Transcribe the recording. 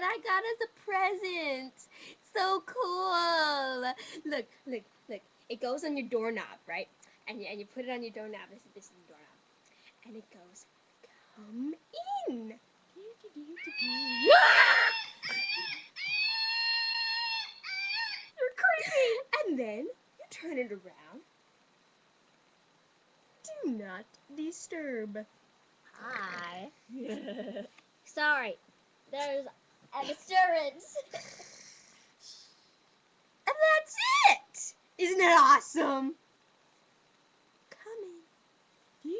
that I got as a present. So cool. Look, look, look. It goes on your doorknob, right? And you put it on your doorknob. This is the doorknob. And it goes, come in. You're creepy. And then you turn it around. Do not disturb. Hi. Sorry, there's a disturbance. And that's it! Isn't it awesome? Come in.